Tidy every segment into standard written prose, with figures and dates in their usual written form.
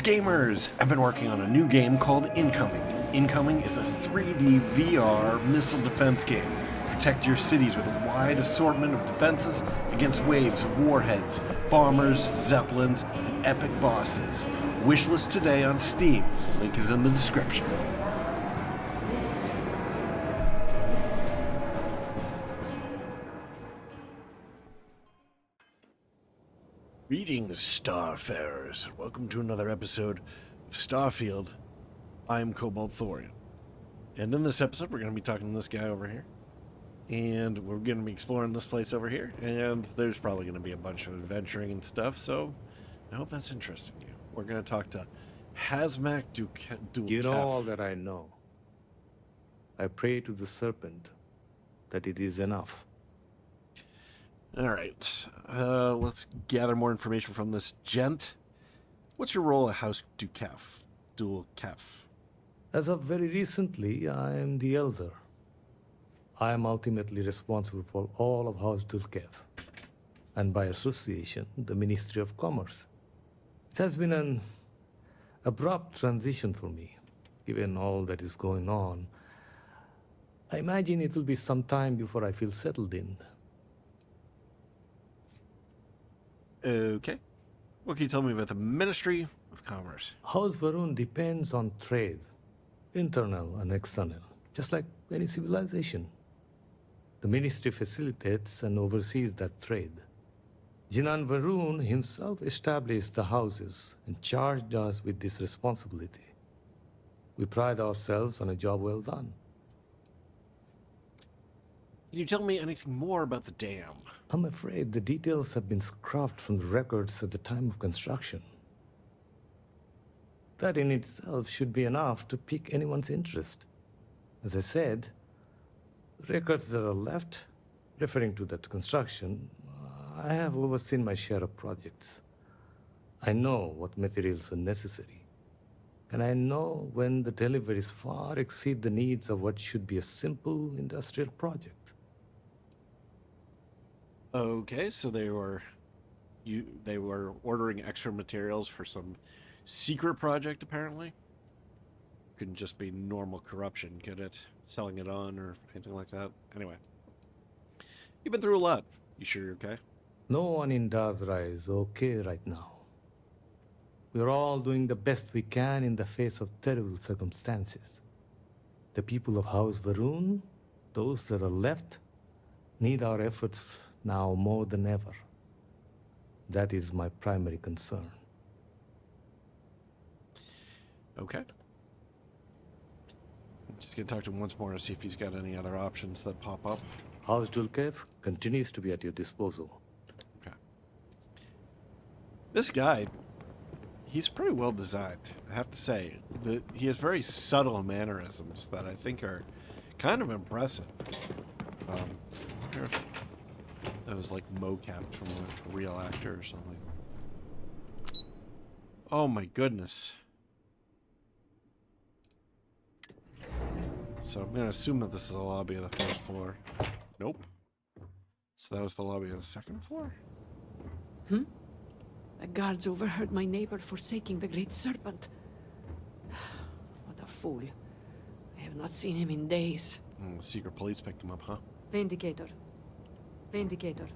Greetings, gamers! I've been working on a new game called Incoming. Incoming is a 3D VR missile defense game. Protect your cities with a wide assortment of defenses against waves of warheads, bombers, zeppelins, and epic bosses. Wishlist today on Steam. Link is in the description. Greetings, Starfarers, and welcome to another episode of Starfield. I'm Cobalt Thorium. And in this episode, we're going to be talking to this guy over here. And we're going to be exploring this place over here. And there's probably going to be a bunch of adventuring and stuff, so I hope that's interesting to you. We're going to talk to Hazmak Dulkef. You know all that I know. I pray to the serpent that it is enough. Alright, let's gather more information from this gent. What's your role at House Dulkef? As of very recently, I am the elder. I am ultimately responsible for all of House Dulkef, and by association, the Ministry of Commerce. It has been an abrupt transition for me, given all that is going on. I imagine it will be some time before I feel settled in. Okay. What can you tell me about the Ministry of Commerce? House Varun depends on trade, internal and external, just like any civilization. The ministry facilitates and oversees that trade. Jinan Varun himself established the houses and charged us with this responsibility. We pride ourselves on a job well done. Can you tell me anything more about the dam? I'm afraid the details have been scrubbed from the records at the time of construction. That in itself should be enough to pique anyone's interest. As I said, records that are left, referring to that construction, I have overseen my share of projects. I know what materials are necessary, and I know when the deliveries far exceed the needs of what should be a simple industrial project. Okay, so they were ordering extra materials for some secret project, apparently? Couldn't just be normal corruption, could it? Selling it on or anything like that? Anyway. You've been through a lot. You sure you're okay? No one in Dazra is okay right now. We're all doing the best we can in the face of terrible circumstances. The people of House Varun, those that are left, need our efforts now more than ever. That is my primary concern. Okay. Just gonna talk to him once more to see if he's got any other options that pop up. House Dulkef continues to be at your disposal. Okay. This guy, he's pretty well designed, I have to say. He has very subtle mannerisms that I think are kind of impressive. I wonder if that was like mocapped from a real actor or something. Oh my goodness. So I'm going to assume that this is the lobby of the first floor. Nope. So that was the lobby of the second floor? The guards overheard my neighbor forsaking the great serpent. What a fool. I have not seen him in days. The secret police picked him up, huh? Vindicator. Vindicator.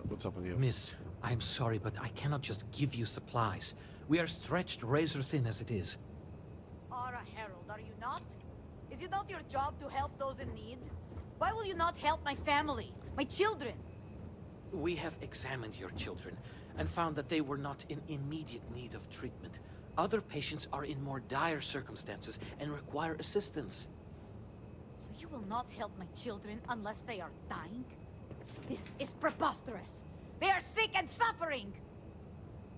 What's up with you? Miss, I'm sorry, but I cannot just give you supplies. We are stretched razor thin as it is. Are a herald, are you not? Is it not your job to help those in need? Why will you not help my family, my children? We have examined your children and found that they were not in immediate need of treatment. Other patients are in more dire circumstances and require assistance. So you will not help my children unless they are dying? This is preposterous. They are sick and suffering!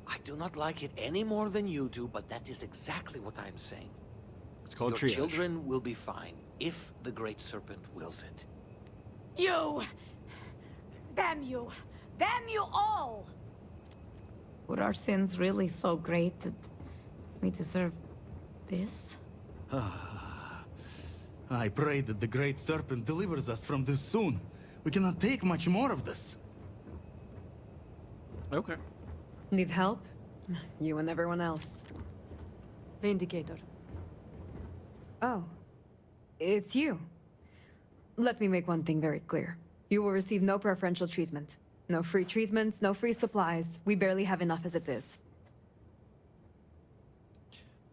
I do not like it any more than you do, but that is exactly what I am saying. It's called Your triage. children will be fine if the Great Serpent wills it. You! Damn you! Damn you all! Were our sins really so great that we deserve this? I pray that the Great Serpent delivers us from this soon. We cannot take much more of this. Okay. Need help? You and everyone else. Vindicator. Oh, it's you. Let me make one thing very clear. You will receive no preferential treatment. No free treatments, no free supplies. We barely have enough as it is.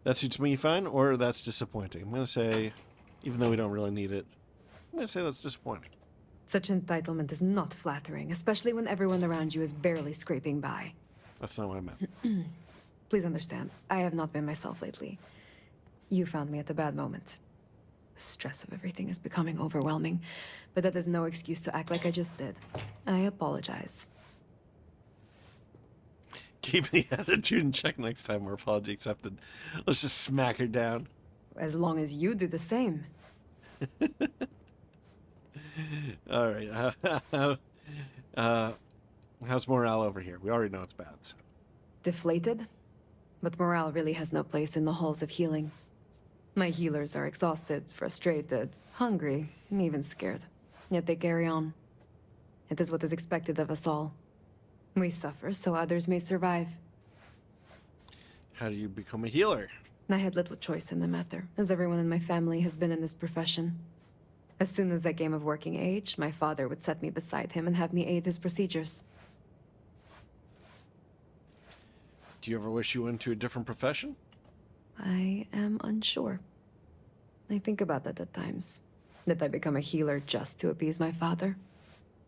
That suits me fine, or that's disappointing. I'm going to say, even though we don't really need it, I'm going to say that's disappointing. Such entitlement is not flattering, especially when everyone around you is barely scraping by. That's not what I meant. Please understand, I have not been myself lately. You found me at a bad moment. The stress of everything is becoming overwhelming, but that is no excuse to act like I just did. I apologize. Keep the attitude in check next time. Our apology accepted. Let's just smack her down. As long as you do the same. All right. How's morale over here? We already know it's bad. So. Deflated? But morale really has no place in the halls of healing. My healers are exhausted, frustrated, hungry, and even scared. Yet they carry on. It is what is expected of us all. We suffer so others may survive. How do you become a healer? I had little choice in the matter, as everyone in my family has been in this profession. As soon as I came of working age, my father would set me beside him and have me aid his procedures. Do you ever wish you went to a different profession? I am unsure. I think about that at times. Did I become a healer just to appease my father?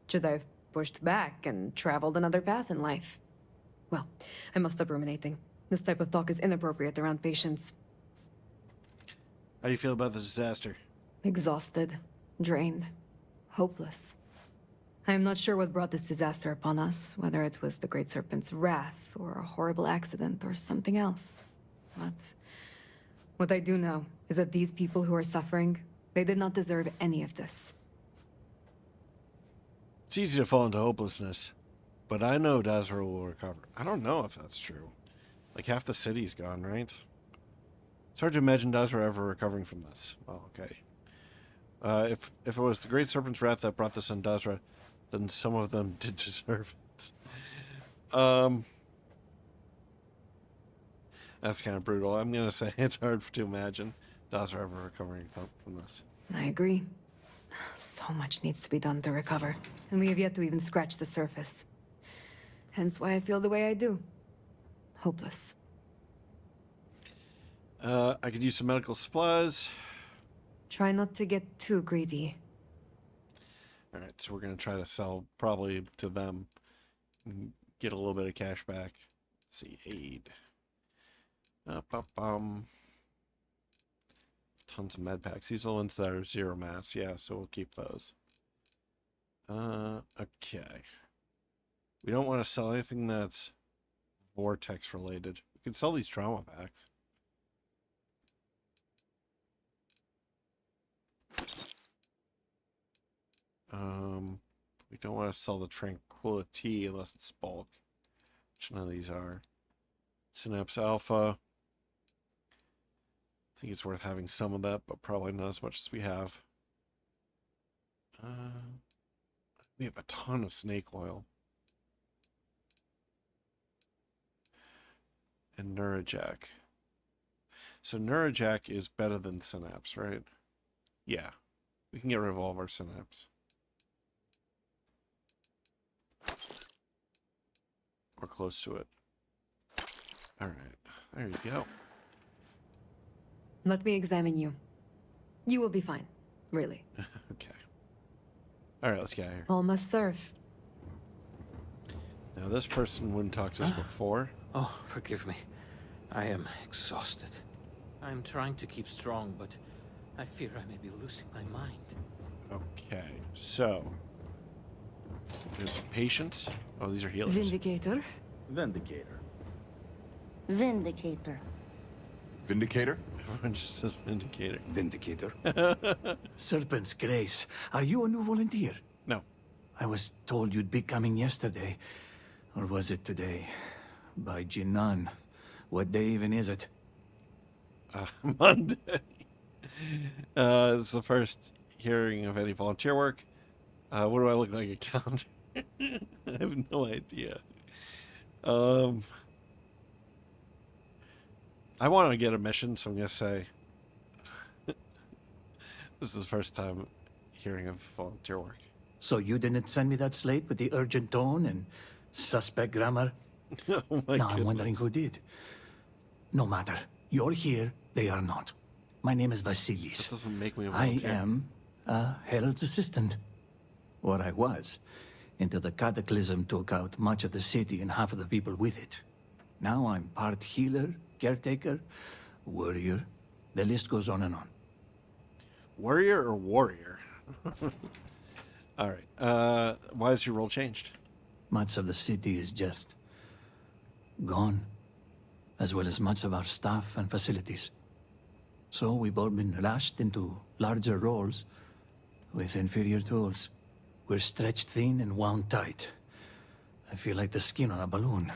Should I have pushed back and traveled another path in life? Well, I must stop ruminating. This type of talk is inappropriate around patients. How do you feel about the disaster? Exhausted, drained, hopeless. I am not sure what brought this disaster upon us, whether it was the Great Serpent's wrath, or a horrible accident, or something else. But what I do know is that these people who are suffering, they did not deserve any of this. It's easy to fall into hopelessness, but I know Dazra will recover. I don't know if that's true. Like, half the city's gone, right? It's hard to imagine Dazra ever recovering from this. Well, okay. If it was the Great Serpent's wrath that brought this on Dazra, then some of them did deserve it. That's kind of brutal. I'm going to say it's hard to imagine Dazra ever recovering from this. I agree. So much needs to be done to recover, and we have yet to even scratch the surface. Hence why I feel the way I do. Hopeless. I could use some medical supplies. Try not to get too greedy. All right, so we're going to try to sell probably to them and get a little bit of cash back. Let's see, aid. Tons of med packs. These are the ones that are 0 mass. Yeah, so we'll keep those. Okay. We don't want to sell anything that's vortex related. We could sell these trauma packs. We don't want to sell the tranquility unless it's bulk, which none of these are. Synapse Alpha. I think it's worth having some of that, but probably not as much as we have. We have a ton of snake oil. And Neurojack. So Neurojack is better than Synapse, right? Yeah. We can get rid of all of our Synapse. Or close to it. Alright. There you go. Let me examine you. You will be fine. Really. Okay. Alright, let's get out of here. All must serve. Now, this person wouldn't talk to us before. Oh, forgive me. I am exhausted. I'm trying to keep strong, but I fear I may be losing my mind. Okay, so there's patience. Oh, these are healers. Vindicator. Vindicator. Vindicator. Vindicator? Everyone just says Vindicator. Vindicator. Serpent's Grace, are you a new volunteer? No. I was told you'd be coming yesterday. Or was it today? By Jinan. What day even is it? Monday. It's the first hearing of any volunteer work. What do I look like? A calendar? I have no idea. I want to get a mission, so I'm going to say this is the first time hearing of volunteer work. So you didn't send me that slate with the urgent tone and suspect grammar? Oh my Now I'm wondering goodness. who did. No matter. You're here, they are not. My name is Vasilis. That doesn't make me a I volunteer. am a Herald's assistant. Or I was, until the cataclysm took out much of the city and half of the people with it. Now I'm part healer, caretaker, warrior. The list goes on and on. Warrior or warrior? All right. Why has your role changed? Much of the city is just gone, as well as much of our staff and facilities. So we've all been lashed into larger roles with inferior tools. We're stretched thin and wound tight. I feel like the skin on a balloon.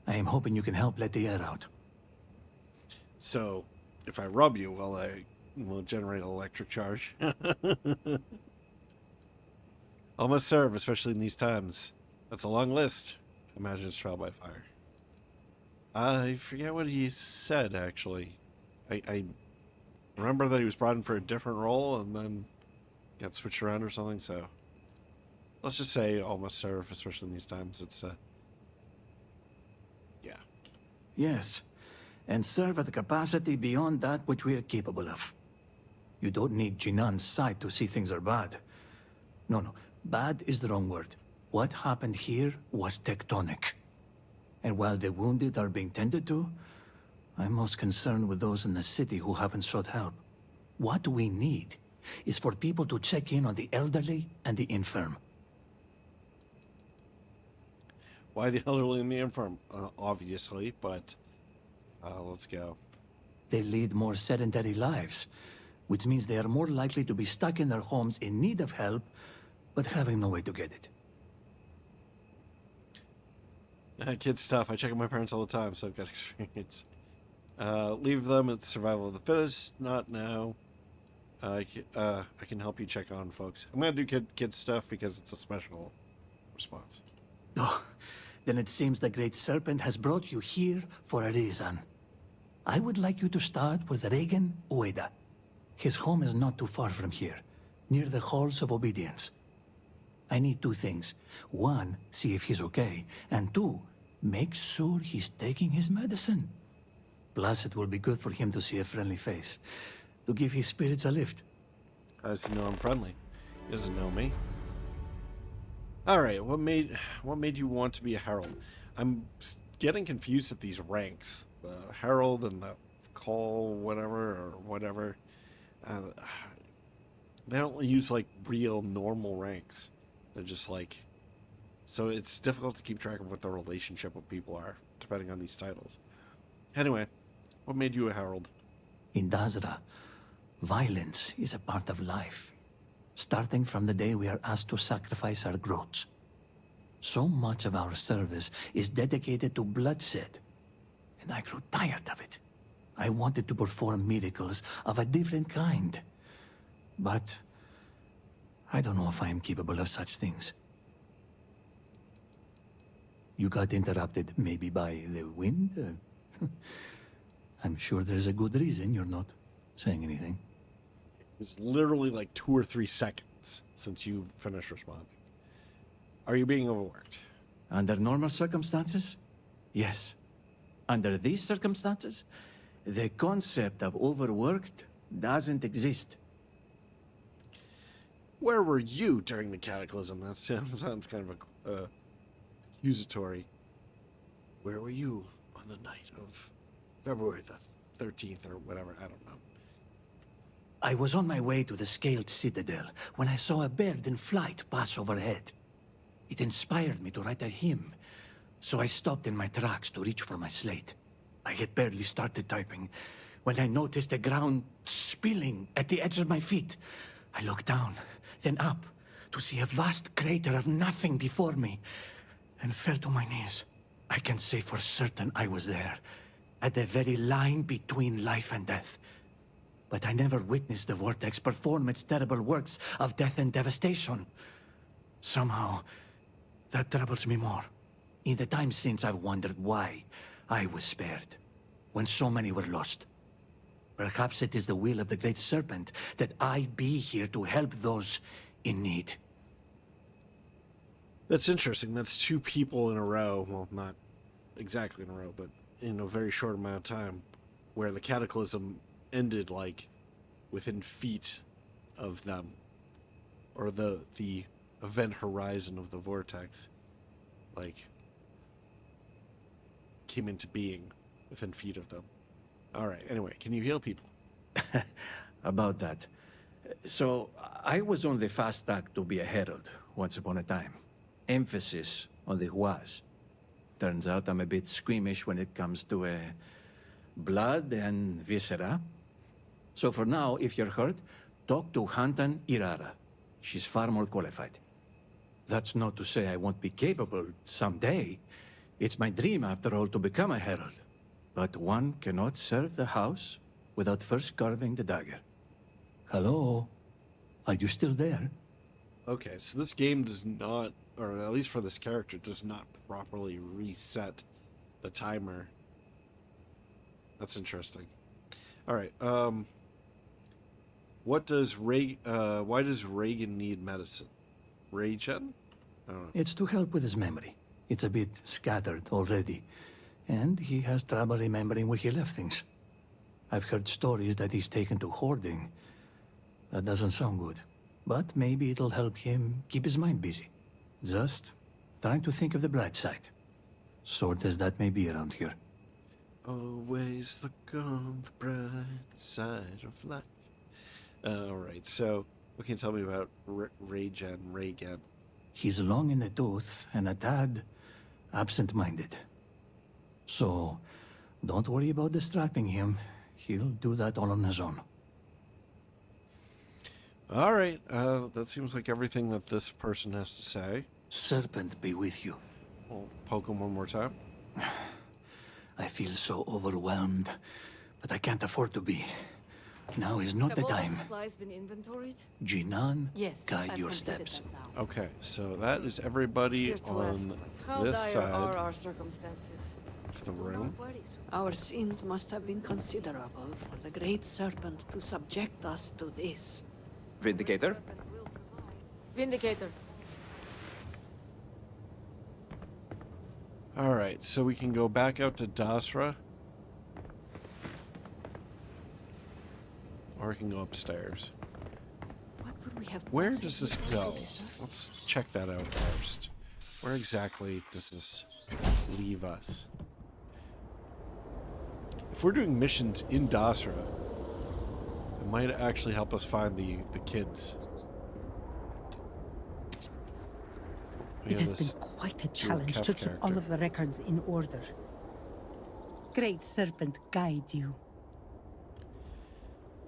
I am hoping you can help let the air out. So, if I rub you, well, I will generate an electric charge. Almost serve, especially in these times. That's a long list. Imagine it's trial by fire. I forget what he said, actually. I remember that he was brought in for a different role and then got switched around or something, so... Let's just say almost serve, especially in these times. It's, yeah. Yes, and serve at a capacity beyond that which we are capable of. You don't need Jinan's sight to see things are bad. No, bad is the wrong word. What happened here was tectonic. And while the wounded are being tended to, I'm most concerned with those in the city who haven't sought help. What we need is for people to check in on the elderly and the infirm. Why the elderly and the infirm? Obviously, but let's go. They lead more sedentary lives, which means they are more likely to be stuck in their homes in need of help, but having no way to get it. Kid stuff. I check on my parents all the time, so I've got experience. Leave them at survival of the fittest. Not now. I can help you check on folks. I'm gonna do kid stuff because it's a special response. Oh, then it seems the Great Serpent has brought you here for a reason. I would like you to start with Regan Ueda. His home is not too far from here, near the Halls of Obedience. I need two things. One, see if he's okay, and two, make sure he's taking his medicine. Plus, it will be good for him to see a friendly face, to give his spirits a lift. How does he know I'm friendly? He doesn't know me. All right, what made you want to be a herald? I'm getting confused at these ranks. The herald and the call whatever. They don't use like real normal ranks. They're just like, so it's difficult to keep track of what the relationship with people are depending on these titles. Anyway, what made you a herald? In Dazra, violence is a part of life, starting from the day we are asked to sacrifice our growths. So much of our service is dedicated to bloodshed, and I grew tired of it. I wanted to perform miracles of a different kind, but I don't know if I am capable of such things. You got interrupted maybe by the wind? I'm sure there's a good reason you're not saying anything. It's literally like 2 or 3 seconds since you finished responding. Are you being overworked? Under normal circumstances? Yes. Under these circumstances, the concept of overworked doesn't exist. Where were you during the cataclysm? That sounds kind of accusatory. Where were you on the night of February the 13th or whatever? I don't know. I was on my way to the Scaled Citadel when I saw a bird in flight pass overhead. It inspired me to write a hymn, so I stopped in my tracks to reach for my slate. I had barely started typing when I noticed the ground spilling at the edge of my feet. I looked down, then up, to see a vast crater of nothing before me, and fell to my knees. I can say for certain I was there, at the very line between life and death. But I never witnessed the Vortex perform its terrible works of death and devastation. Somehow, that troubles me more. In the time since, I've wondered why I was spared. when so many were lost. Perhaps it is the will of the Great Serpent that I be here to help those in need. That's interesting. That's two people in a row. Well, not exactly in a row, but in a very short amount of time, where the cataclysm ended, like, within feet of them. Or the event horizon of the vortex, like, came into being within feet of them. Alright, anyway, can you heal people? About that. So, I was on the fast track to be a herald once upon a time. Emphasis on the was. Turns out I'm a bit squeamish when it comes to blood and viscera. So for now, if you're hurt, talk to Hantan Irara. She's far more qualified. That's not to say I won't be capable someday. It's my dream, after all, to become a herald. But one cannot serve the house without first carving the dagger. Hello? Are you still there? Okay, so this game does not, or at least for this character, does not properly reset the timer. That's interesting. Alright, why does Reagan need medicine? Regen? I don't know. It's to help with his memory. It's a bit scattered already. And he has trouble remembering where he left things. I've heard stories that he's taken to hoarding. That doesn't sound good. But maybe it'll help him keep his mind busy. Just trying to think of the bright side. Sort as that may be around here. Always look on the bright side of life. Alright, so what can you tell me about Reagan? He's long in the tooth and a tad absent-minded. So, don't worry about distracting him. He'll do that all on his own. Alright, that seems like everything that this person has to say. Serpent be with you. We'll poke him one more time. I feel so overwhelmed, but I can't afford to be. Now is not the time. Have all the supplies been inventoried? Jinan, Yes, guide I've your completed steps. them now. Okay, so that is everybody Here to ask, on how this dire side are our circumstances? of the room. Our sins must have been considerable for the Great Serpent to subject us to this. Vindicator? Vindicator. Alright, so we can go back out to Dasra. Or we can go upstairs. What could we have Where possibly does this done go? to deserve- Let's check that out first. Where exactly does this leave us? If we're doing missions in Dasra, it might actually help us find the kids. We It have has this been quite a dual challenge Kef to keep all character. of the records in order. Great Serpent guide you.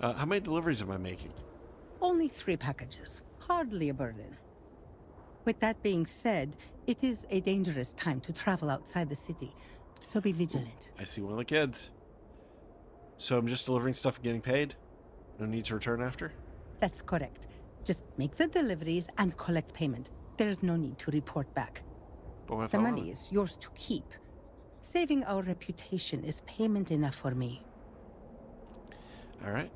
How many deliveries am I making? Only 3 packages. Hardly a burden. With that being said, it is a dangerous time to travel outside the city, so be vigilant. I see one of the kids. So I'm just delivering stuff and getting paid? No need to return after? That's correct. Just make the deliveries and collect payment. There's no need to report back. But what if The I want money it? is yours to keep. Saving our reputation is payment enough for me. Alright.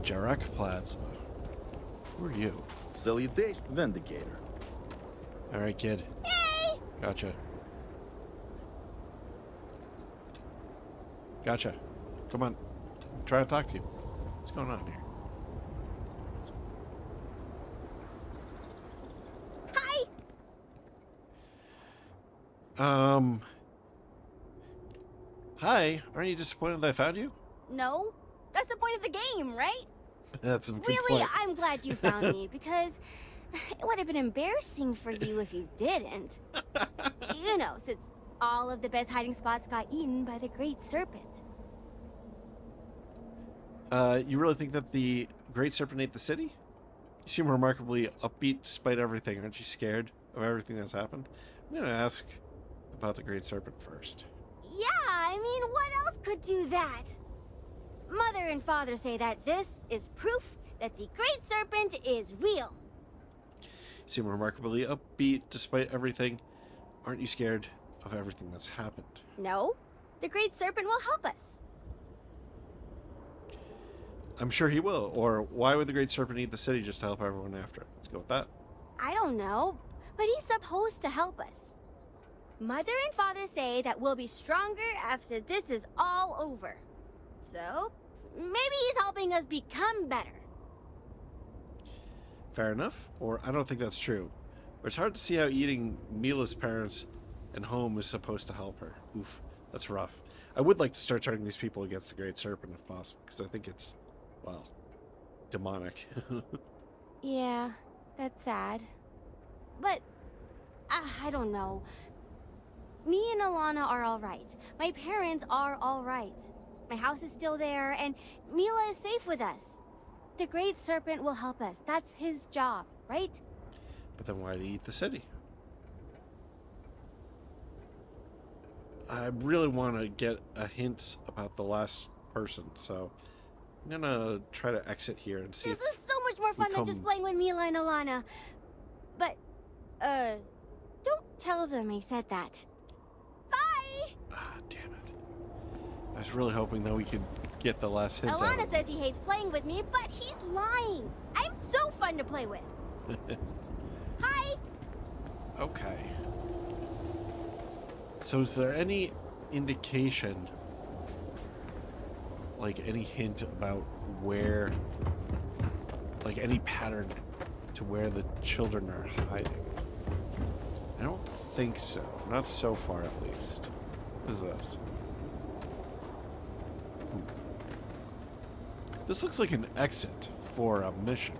Jarak Plaza. Who are you? Salutation, Vindicator. Alright, kid. Yay! Gotcha. Gotcha. Come on. I'm trying to talk to you. What's going on here? Hi! Hi. Aren't you disappointed that I found you? No, that's the point of the game, right? That's a good Really, point. I'm glad you found me, because it would have been embarrassing for you if you didn't. You know, since all of the best hiding spots got eaten by the Great Serpent. You really think that the Great Serpent ate the city? You seem remarkably upbeat despite everything. Aren't you scared of everything that's happened? I'm going to ask about the Great Serpent first. Yeah, I mean, what else could do that? Mother and Father say that this is proof that the Great Serpent is real. You seem remarkably upbeat despite everything. Aren't you scared of everything that's happened? No, the Great Serpent will help us. I'm sure he will. Or why would the Great Serpent eat the city just to help everyone after it? Let's go with that. I don't know, but he's supposed to help us. Mother and Father say that we'll be stronger after this is all over. So, maybe he's helping us become better. Fair enough. Or I don't think that's true. But it's hard to see how eating Mila's parents and home is supposed to help her. Oof, that's rough. I would like to start turning these people against the Great Serpent if possible, because I think it's, well, demonic. Yeah, that's sad. But, I don't know. Me and Alana are alright. My parents are alright. My house is still there, and Mila is safe with us. The Great Serpent will help us. That's his job, right? But then why did he eat the city? I really want to get a hint about the last person, so I'm gonna try to exit here and see. This is so much more fun than just playing with Mila and Alana. But, don't tell them I said that. Bye! Ah, damn it. I was really hoping that we could get the last hint out. Alana says he hates playing with me, but he's lying. I'm so fun to play with. Hi! Okay. So is there any indication, like any hint about where, like any pattern to where the children are hiding? I don't think so. Not so far, at least. What is this? This looks like an exit for a mission.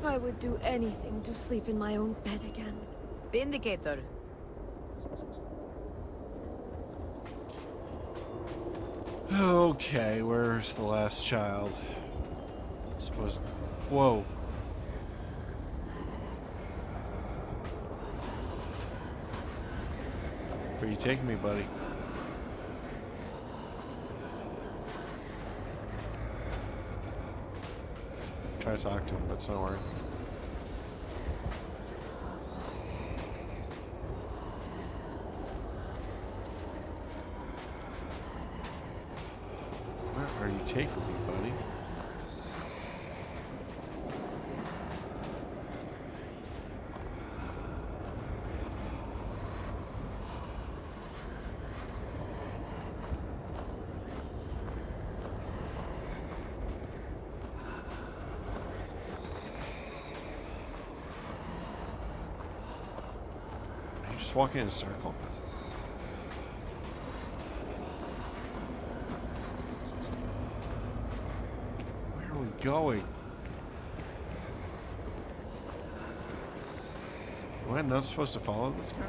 I would do anything to sleep in my own bed again. Vindicator. Okay, where's the last child? I suppose. Whoa. Where are you taking me, buddy? Try to talk to him, but it's not working. Where are you taking me, buddy? Just walking in a circle. Where are we going? Am I not supposed to follow this guy?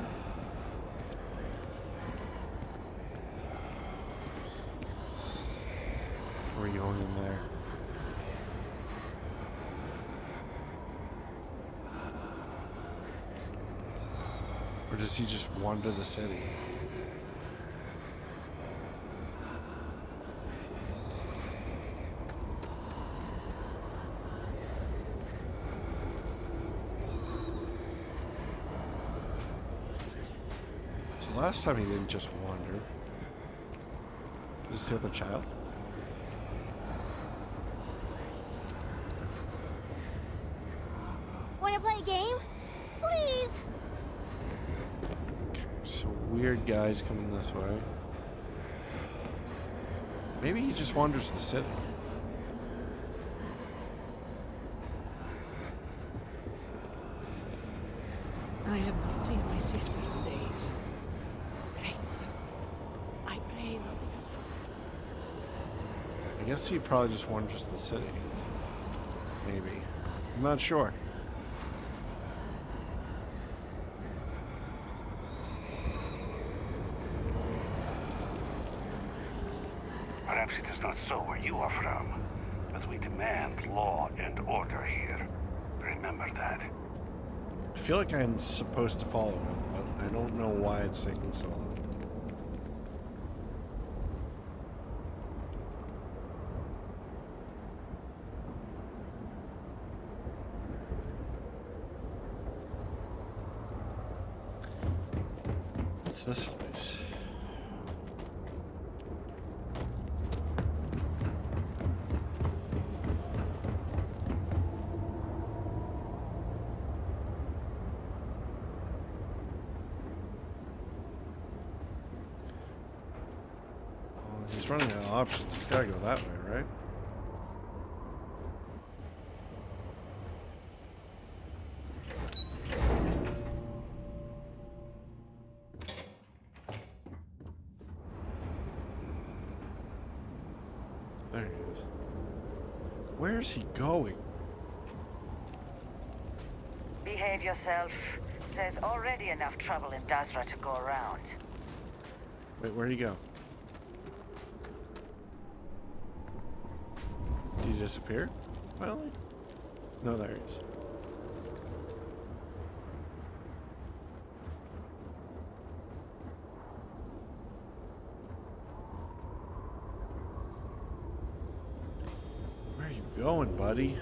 Where are you going in there? Or does he just wander the city? So last time he didn't just wander. Is this the other child? Wanna play a game? Please! So weird guys coming this way. Maybe he just wanders the city. I have not seen my sister in days. Great Serpent, I pray nothing has happened. I guess he probably just wanders the city. Maybe. I'm not sure. Perhaps it is not so where you are from, but we demand law and order here. Remember that. I feel like I'm supposed to follow him, but I don't know why it's taking so long. What's this place? He's running out of options. He's gotta go that way, right? There he is. Where's he going? Behave yourself. There's already enough trouble in Dazra to go around. Wait, where'd he go? Did he disappear? Finally? No, there he is. Where are you going, buddy?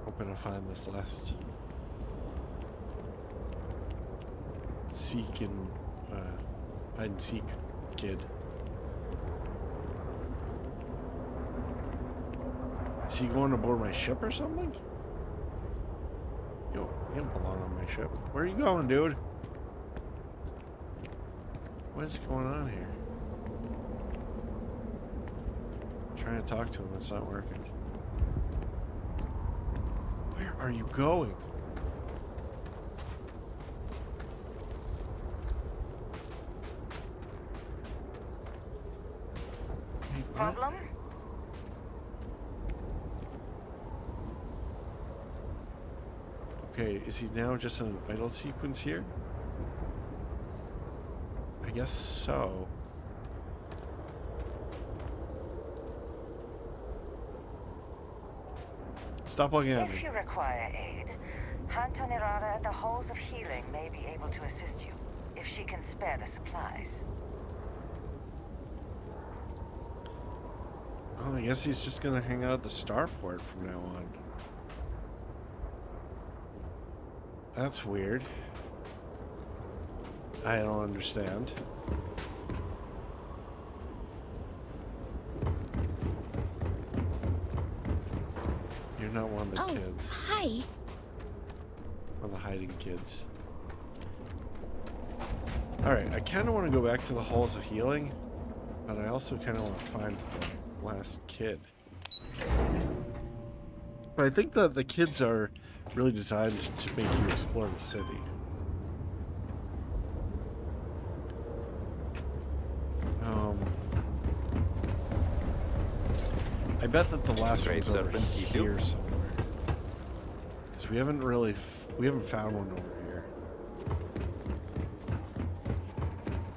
Hoping to find this last seek and hide and seek kid. Is he going aboard my ship or something? Yo, he don't belong on my ship. Where are you going, dude? What is going on here? I'm trying to talk to him, it's not working. Where are you going? Hey, what? Problem? Okay, is he now just in an idle sequence here? I guess so. Stop looking at me. If you require aid, Hantonirada at the Halls of Healing may be able to assist you, if she can spare the supplies. Well, I guess he's just gonna hang out at the starport from now on. That's weird. I don't understand. You're not one of the kids. Hi. One of the hiding kids. Alright, I kind of want to go back to the Halls of Healing, but I also kind of want to find the last kid. But I think that the kids are really designed to make you explore the city. I bet that the last one's over here somewhere. Because we haven't really, we haven't found one over here.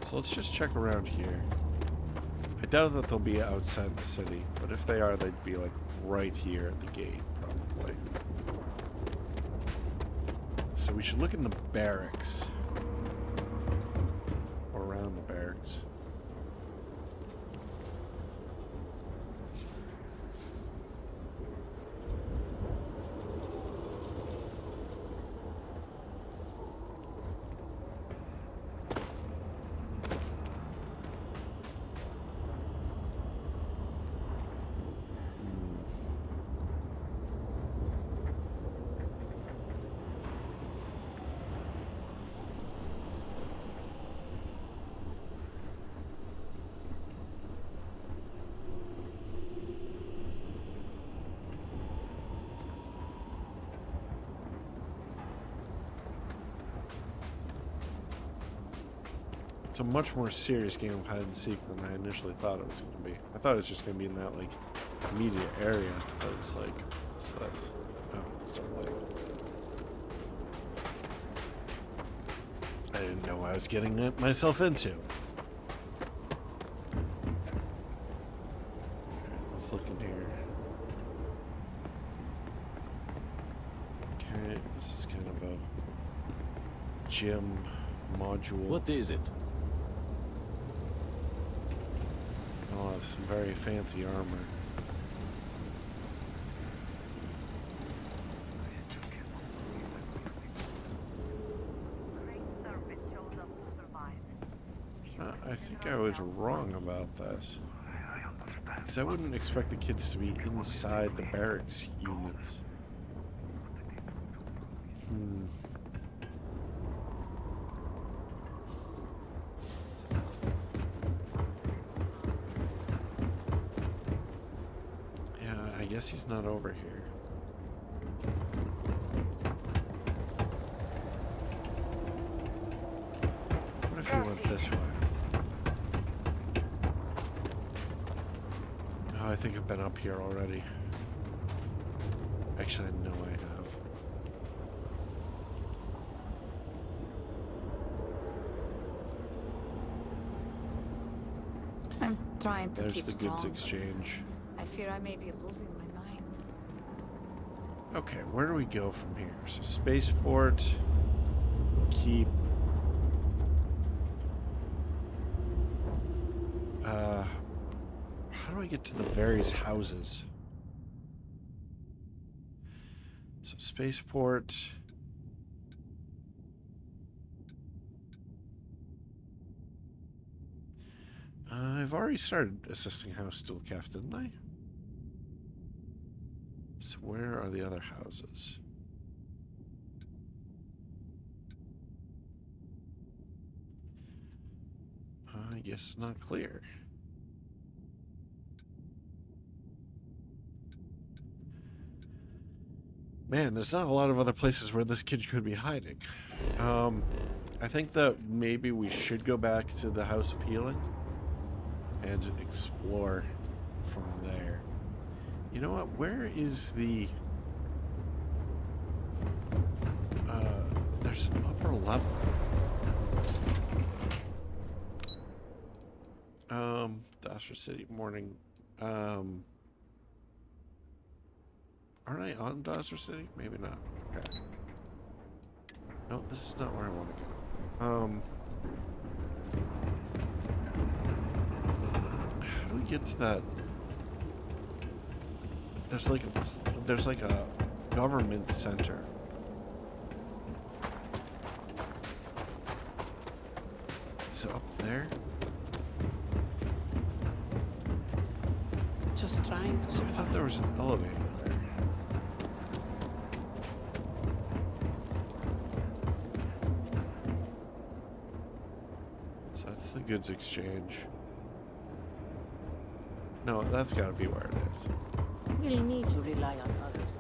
So let's just check around here. I doubt that they'll be outside the city, but if they are, they'd be like right here at the gate, probably. So we should look in the barracks. Or around the barracks. It's a much more serious game of hide and seek than I initially thought it was going to be. I thought it was just going to be in that, like, immediate area, but it's like, what's that? Oh, it's still light. I didn't know what I was getting myself into. Okay, let's look in here. Okay, this is kind of a gym module. What is it? I'll have some very fancy armor. I think I was wrong about this. Because I wouldn't expect the kids to be inside the barracks units. Yeah, I guess he's not over here. What if he went this way? Oh, I think I've been up here already. Actually, I know I have. I'm trying to There's keep the goods strong, exchange. but I fear I may be losing my mind. Okay, where do we go from here? So spaceport, keep. How do I get to the various houses? So spaceport. I've already started assisting House Dualcaf, didn't I? So where are the other houses? I guess not clear. Man, there's not a lot of other places where this kid could be hiding. I think that maybe we should go back to the House of Healing and explore from there. You know what? Where is the... there's an upper level. Dasher City morning. Aren't I on Dasher City? Maybe not. Okay. No, this is not where I want to go. How do we get to that? There's like a government center. Is it up there? Just trying to I survive. thought there was an elevator there. So that's the goods exchange. No, that's gotta be where it is. We'll need to rely on others.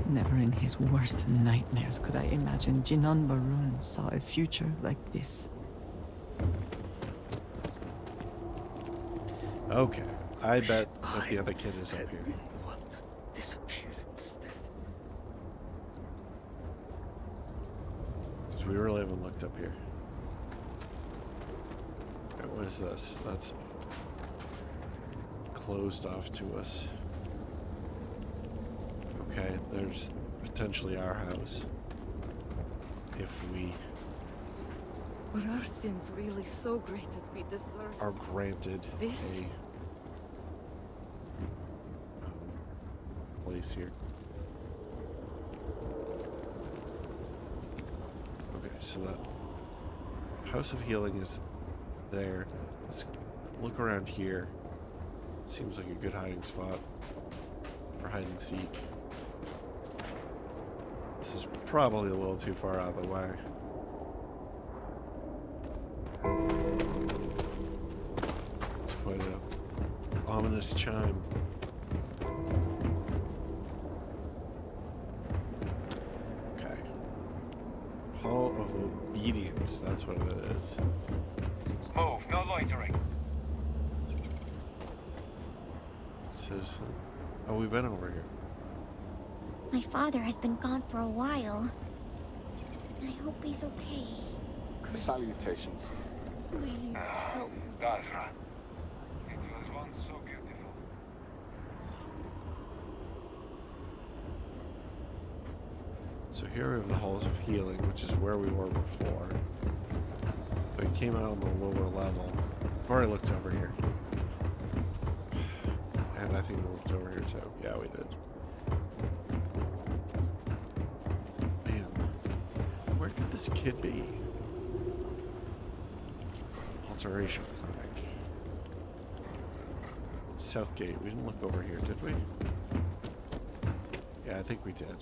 Never in his worst nightmares could I imagine Jinan Barun saw a future like this. Okay, I bet that the other kid is up here. Because we really haven't looked up here. Okay, what is this? That's closed off to us. Okay, there's potentially our house. If we Were our sins really so great that we deserve are granted this? a place here. Okay, so that House of Healing is there. Let's look around here. Seems like a good hiding spot for hide and seek. This is probably a little too far out of the way. It's quite a ominous chime. Okay. Hall of Obedience, that's what it is. Move, no loitering. Citizen. Oh, we've been over here. My father has been gone for a while. I hope he's okay. Salutations. Please help. Dazra. It was once so beautiful. So here we have the Halls of Healing, which is where we were before. we came out on the lower level. I've already looked over here. And I think we looked over here too. Yeah, we did. Man, where could this kid be? Alteration clinic. Southgate. We didn't look over here, did we? Yeah, I think we did.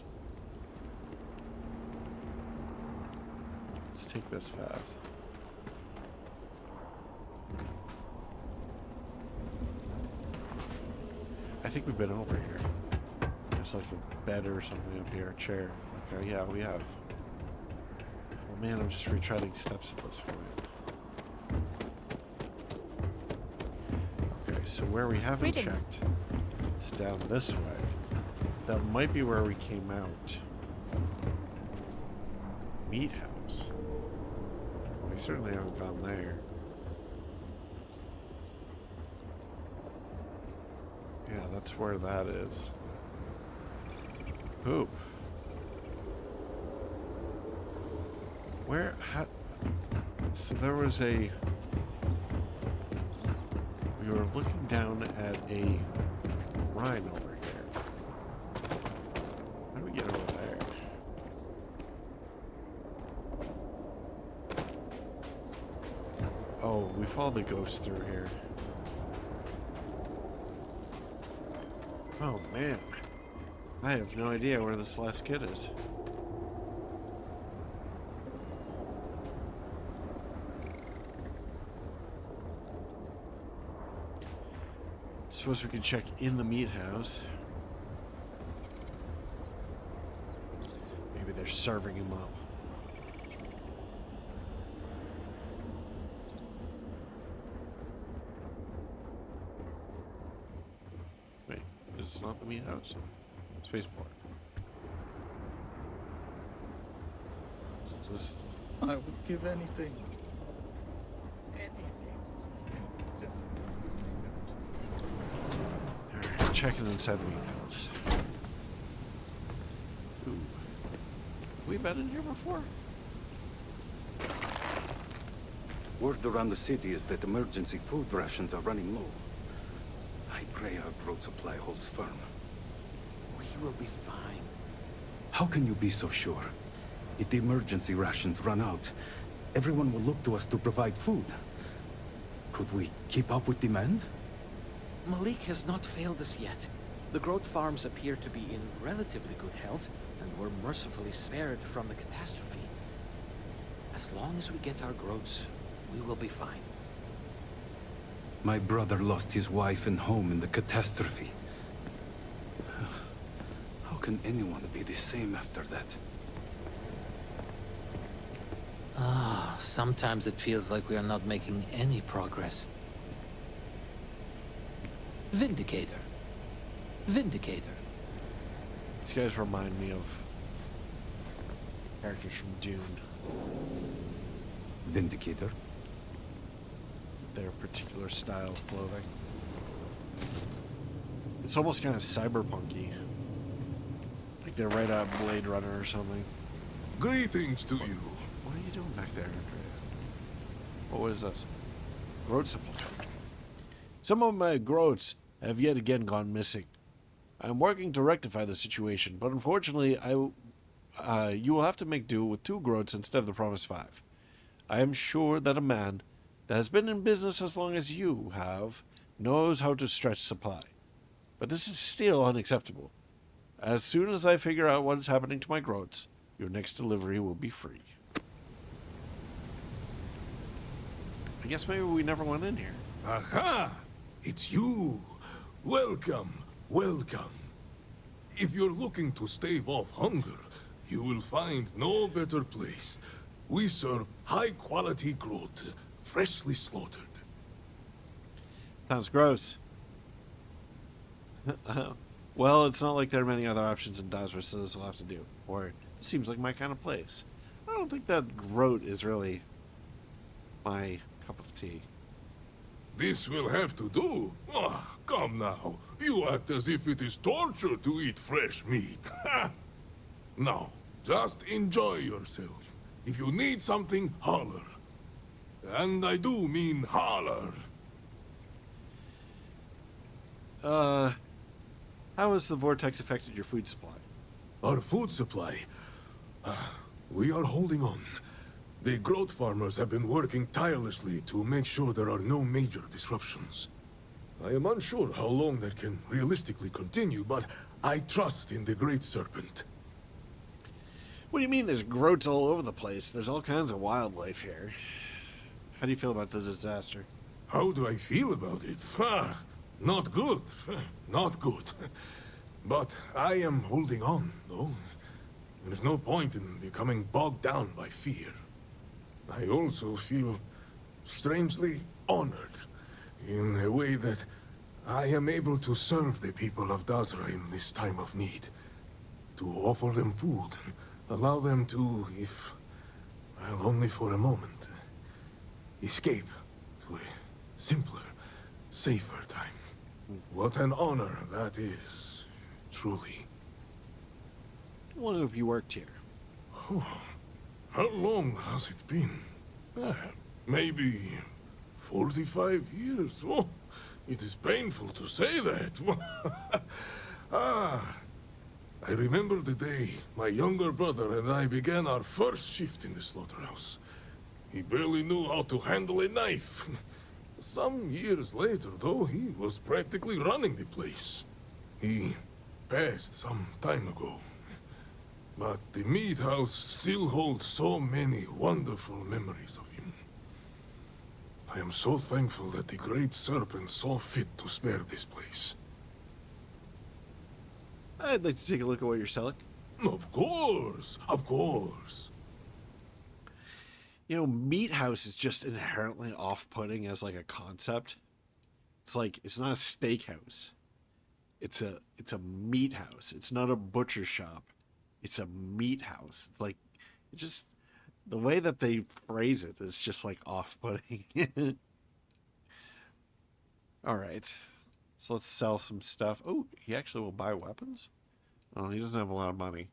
Let's take this path. I think we've been over here. There's like a bed or something up here, a chair. Okay, yeah, we have. Oh man, I'm just retreading steps at this point. Okay, so where we haven't checked is down this way. That might be where we came out. Meat house. We certainly haven't gone there. Yeah, that's where that is. Poop. Where? So there was a... We were looking down at a rhine over here. How do we get over there? Oh, we followed the ghost through here. Oh man, I have no idea where this last kid is. Suppose we could check in the meat house. Maybe they're serving him up. Wait, this is not the meat house. Spaceport. So this is... I would give anything. Alright, checking inside the meat house. Ooh. Have we been in here before? Word around the city is that emergency food rations are running low. I pray our growth supply holds firm. We will be fine. How can you be so sure? If the emergency rations run out, everyone will look to us to provide food. Could we keep up with demand? Malik has not failed us yet. The growth farms appear to be in relatively good health, and were mercifully spared from the catastrophe. As long as we get our growths, we will be fine. My brother lost his wife and home in the catastrophe. How can anyone be the same after that? Ah, sometimes it feels like we are not making any progress. Vindicator. Vindicator. These guys remind me of characters from Dune. Vindicator? Their particular style of clothing. It's almost kind of cyberpunky. Like they're right out of Blade Runner or something. Greetings to you. What are you doing back there, Andrea? What was this? Growth supply. Some of my growths have yet again gone missing. I'm working to rectify the situation, but unfortunately, you will have to make do with 2 growths instead of the promised 5. I am sure that a man that has been in business as long as you have knows how to stretch supply. But this is still unacceptable. As soon as I figure out what is happening to my growths, your next delivery will be free. I guess maybe we never went in here. Aha! It's you! Welcome, welcome. If you're looking to stave off hunger, you will find no better place. We serve high-quality growth, freshly slaughtered. Sounds gross. Well, it's not like there are many other options in Dazra, so this will have to do. Or, it seems like my kind of place. I don't think that groat is really my cup of tea. This will have to do. Ah, come now. You act as if it is torture to eat fresh meat. Now, just enjoy yourself. If you need something, holler. And I do mean holler. How has the vortex affected your food supply? Our food supply? We are holding on. The growth farmers have been working tirelessly to make sure there are no major disruptions. I am unsure how long that can realistically continue, but I trust in the Great Serpent. What do you mean there's growths all over the place? There's all kinds of wildlife here. How do you feel about the disaster? How do I feel about it? Not good. Not good. But I am holding on, though. There's no point in becoming bogged down by fear. I also feel strangely honored in a way that I am able to serve the people of Dazra in this time of need. To offer them food and allow them to, if, well, only for a moment, escape to a simpler, safer time. What an honor that is, truly. How long have you worked here? How long has it been? Maybe 45 years? Oh, it is painful to say that. I remember the day my younger brother and I began our first shift in the slaughterhouse. He barely knew how to handle a knife. Some years later, though, he was practically running the place. He passed some time ago. But the meat house still holds so many wonderful memories of him. I am so thankful that the Great Serpent saw fit to spare this place. I'd like to take a look at what you're selling. Of course! Of course! You know, meat house is just inherently off-putting as like a concept. It's like, it's not a steakhouse. It's a meat house. It's not a butcher shop. It's a meat house. It's like, it's just, the way that they phrase it is just like off-putting. All right. So let's sell some stuff. Oh, he actually will buy weapons? Oh, he doesn't have a lot of money.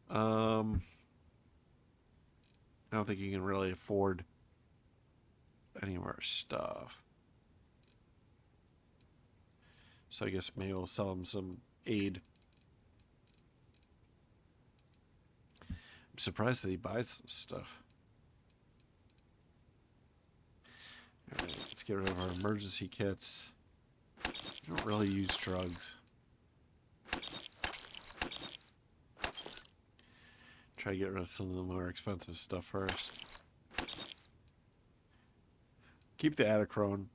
I don't think he can really afford any of our stuff. So I guess maybe we'll sell him some aid. I'm surprised that he buys this stuff. Alright, let's get rid of our emergency kits. We don't really use drugs. Try to get rid of some of the more expensive stuff first. Keep the Adachrone.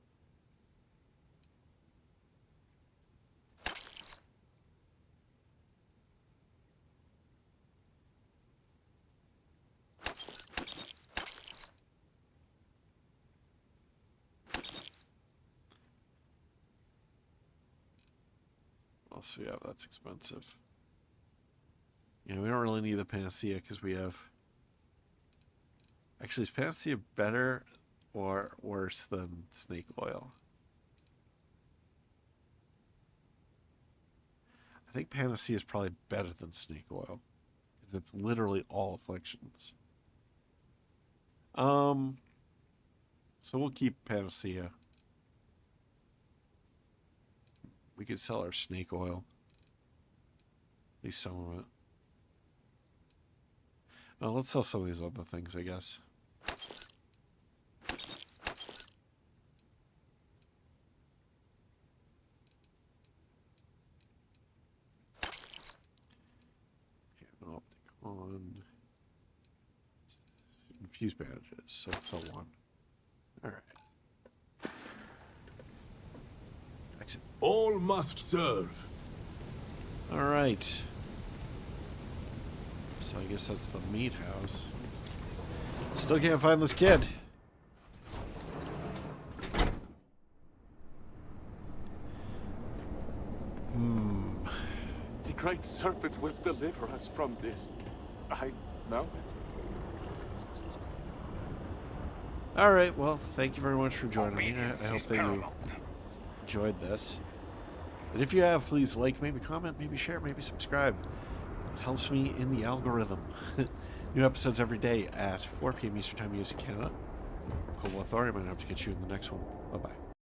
What else do we have that's expensive? Yeah, we don't really need the Panacea because we have... Actually, is Panacea better or worse than snake oil? I think Panacea is probably better than snake oil because it's literally all afflictions. So we'll keep Panacea. We could sell our snake oil. At least some of it. Well, let's sell some of these other things, I guess. Optic on. Infuse bandages, so sell one. Alright. Exit. All must serve. Alright. So I guess that's the meat house. Still can't find this kid. The Great Serpent will deliver us from this. I know it. Alright, well, thank you very much for joining me. I hope that you enjoyed this. And if you have, please like, maybe comment, maybe share, maybe subscribe. It helps me in the algorithm. New episodes every day at 4 p.m. Eastern Time, US and Canada. Cobalt Thorium. I'm going to have to get you in the next one. Bye-bye.